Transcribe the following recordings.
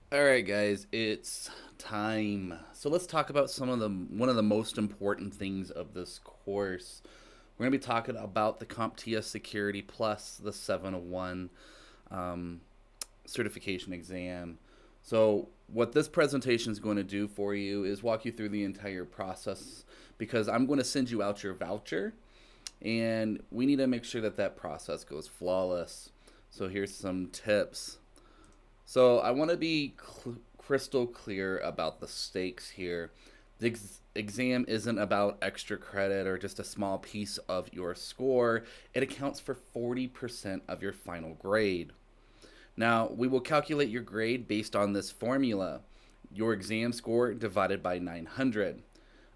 All right, guys, it's time. So let's talk about one of the most important things of this course. We're going to be talking about the CompTIA Security Plus, the 701 um, certification exam. So what this presentation is going to do for you is walk you through the entire process because I'm going to send you out your voucher, and we need to make sure that that process goes flawless. So here's some tips. So I want to be crystal clear about the stakes here. The exam isn't about extra credit or just a small piece of your score. It accounts for 40% of your final grade. Now, we will calculate your grade based on this formula. Your exam score divided by 900.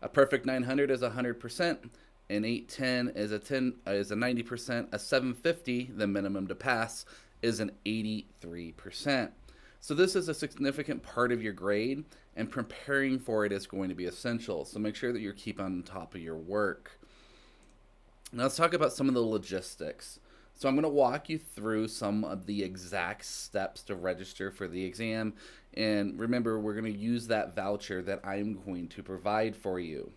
A perfect 900 is 100%. An 810 is a 90%. A 750, the minimum to pass, is an 83%. So this is a significant part of your grade, and preparing for it is going to be essential. So make sure that you keep on top of your work. Now let's talk about some of the logistics. So I'm going to walk you through some of the exact steps to register for the exam. And remember, we're going to use that voucher that I'm going to provide for you.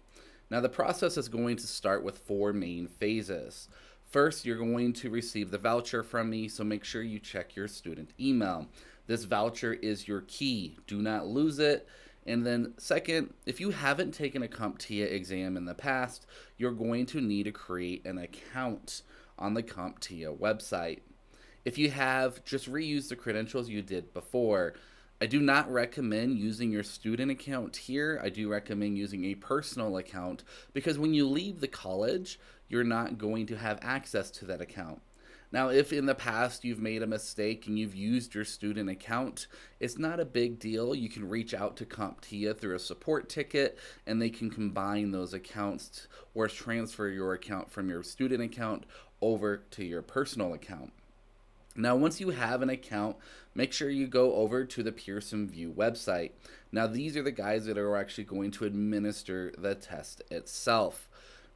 Now the process is going to start with four main phases. First, you're going to receive the voucher from me, so make sure you check your student email. This voucher is your key. Do not lose it. And then second, if you haven't taken a CompTIA exam in the past, you're going to need to create an account on the CompTIA website. If you have, just reuse the credentials you did before. I do not recommend using your student account here. I do recommend using a personal account because when you leave the college, you're not going to have access to that account. Now, if in the past you've made a mistake and you've used your student account, it's not a big deal. You can reach out to CompTIA through a support ticket and they can combine those accounts or transfer your account from your student account over to your personal account. Now, once you have an account, make sure you go over to the Pearson VUE website. Now, these are the guys that are actually going to administer the test itself.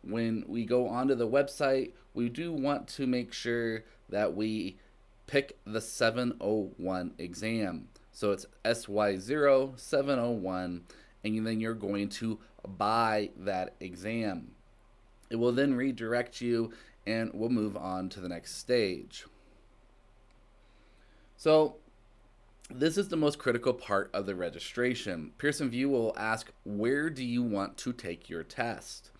When we go onto the website, we do want to make sure that we pick the 701 exam. So it's SY0701, and then you're going to buy that exam. It will then redirect you, and we'll move on to the next stage. So this is the most critical part of the registration. Pearson VUE will ask, where do you want to take your test?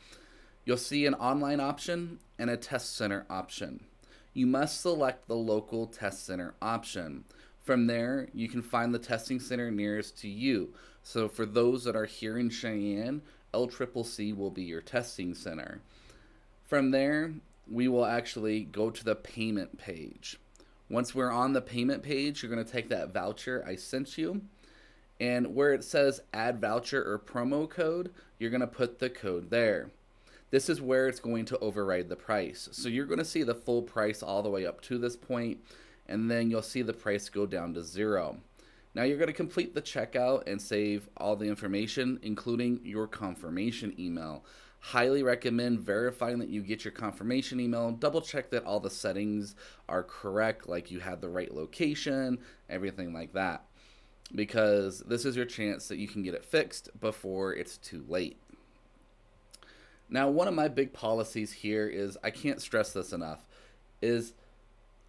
You'll see an online option and a test center option. You must select the local test center option. From there, you can find the testing center nearest to you. So for those that are here in Cheyenne, LCCC will be your testing center. From there, we will actually go to the payment page. Once we're on the payment page, you're going to take that voucher I sent you, and where it says add voucher or promo code, you're going to put the code there. This is where it's going to override the price. So you're going to see the full price all the way up to this point, and then you'll see the price go down to zero. Now you're going to complete the checkout and save all the information, including your confirmation email. Highly recommend verifying that you get your confirmation email. Double check that all the settings are correct, like you had the right location, everything like that. Because this is your chance that you can get it fixed before it's too late. Now, one of my big policies here is, I can't stress this enough, is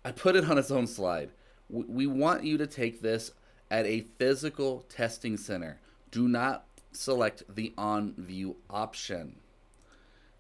I put it on its own slide. We want you to take this at a physical testing center. Do not select the on-view option.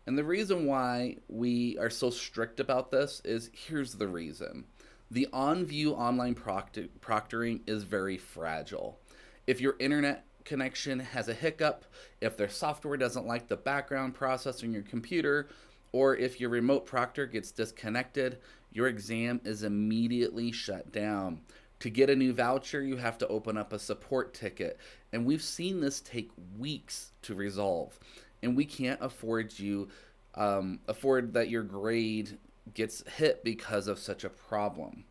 And the reason why we are so strict about this is, here's the reason. The on-view online proctoring is very fragile. If your internet connection has a hiccup, if their software doesn't like the background processing your computer, or if your remote proctor gets disconnected, your exam is immediately shut down. To get a new voucher, you have to open up a support ticket, and we've seen this take weeks to resolve, and we can't afford that your grade gets hit because of such a problem.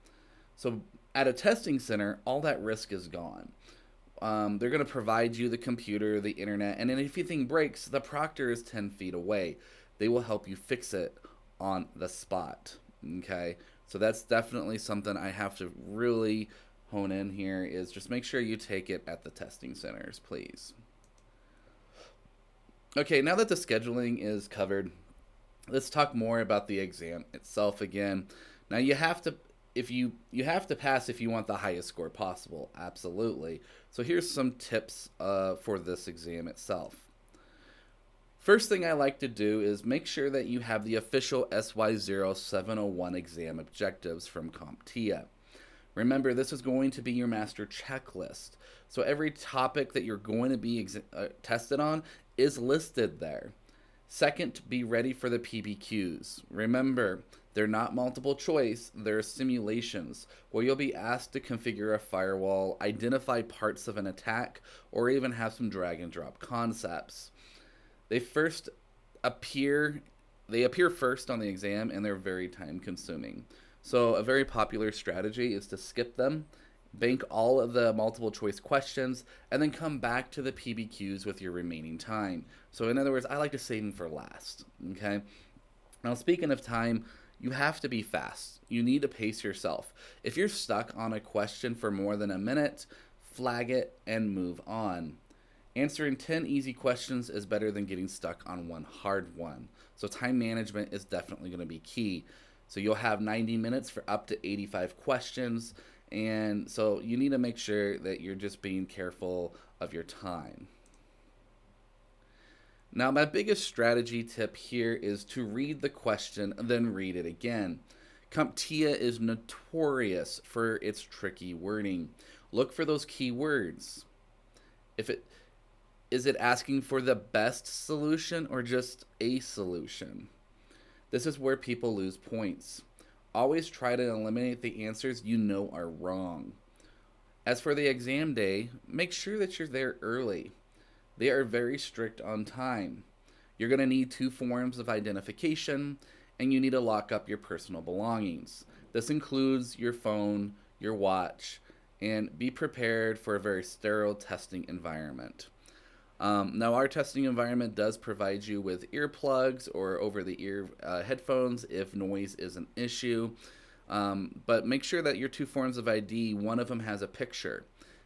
So at a testing center, all that risk is gone. They're going to provide you the computer, the internet, and then if anything breaks, the proctor is 10 feet away. They will help you fix it on the spot. Okay, so that's definitely something I have to really hone in here is just make sure you take it at the testing centers, please. Okay, now that the scheduling is covered, let's talk more about the exam itself again. Now you have to if you have to pass if you want the highest score possible, absolutely. So here's some tips for this exam itself. First thing I like to do is make sure that you have the official SY0701 exam objectives from CompTIA. Remember, this is going to be your master checklist. So every topic that you're going to be tested on is listed there. Second, be ready for the PBQs. Remember, they're not multiple choice, they're simulations where you'll be asked to configure a firewall, identify parts of an attack, or even have some drag and drop concepts. They appear first on the exam, and they're very time consuming. So a very popular strategy is to skip them, bank all of the multiple choice questions, and then come back to the PBQs with your remaining time. So in other words, I like to save them for last, okay? Now speaking of time, you have to be fast. You need to pace yourself. If you're stuck on a question for more than a minute, flag it and move on. Answering 10 easy questions is better than getting stuck on one hard one. So time management is definitely going to be key. So you'll have 90 minutes for up to 85 questions. And so you need to make sure that you're just being careful of your time. Now, my biggest strategy tip here is to read the question and then read it again. CompTIA is notorious for its tricky wording. Look for those key words. Is it asking for the best solution or just a solution? This is where people lose points. Always try to eliminate the answers you know are wrong. As for the exam day, make sure that you're there early. They are very strict on time. You're going to need 2 forms of identification, and you need to lock up your personal belongings. This includes your phone, your watch, and be prepared for a very sterile testing environment. Now, our testing environment does provide you with earplugs or over-the-ear headphones if noise is an issue. But make sure that your 2 forms of ID, one of them has a picture.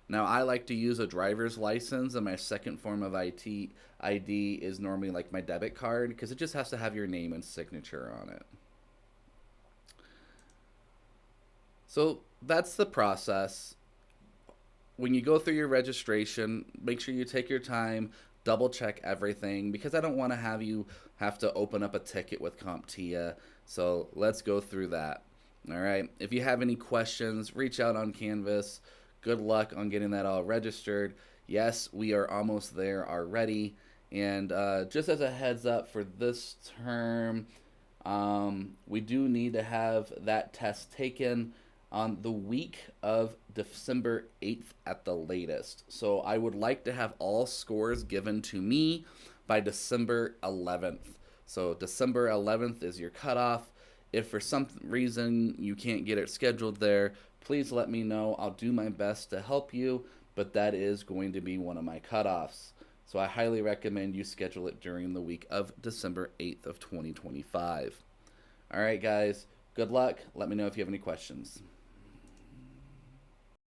Now, I like to use a driver's license, and my second form of ID is normally like my debit card because it just has to have your name and signature on it. So that's the process. When you go through your registration, make sure you take your time, double check everything, because I don't want to have you have to open up a ticket with CompTIA. So let's go through that. All right. If you have any questions, reach out on Canvas. Good luck on getting that all registered. Yes, we are almost there already. And just as a heads up for this term, we do need to have that test taken on the week of December 8th at the latest. So I would like to have all scores given to me by December 11th. So December 11th is your cutoff. If for some reason you can't get it scheduled there, please let me know. I'll do my best to help you, but that is going to be one of my cutoffs. So I highly recommend you schedule it during the week of December 8th of 2025. All right, guys, good luck. Let me know if you have any questions.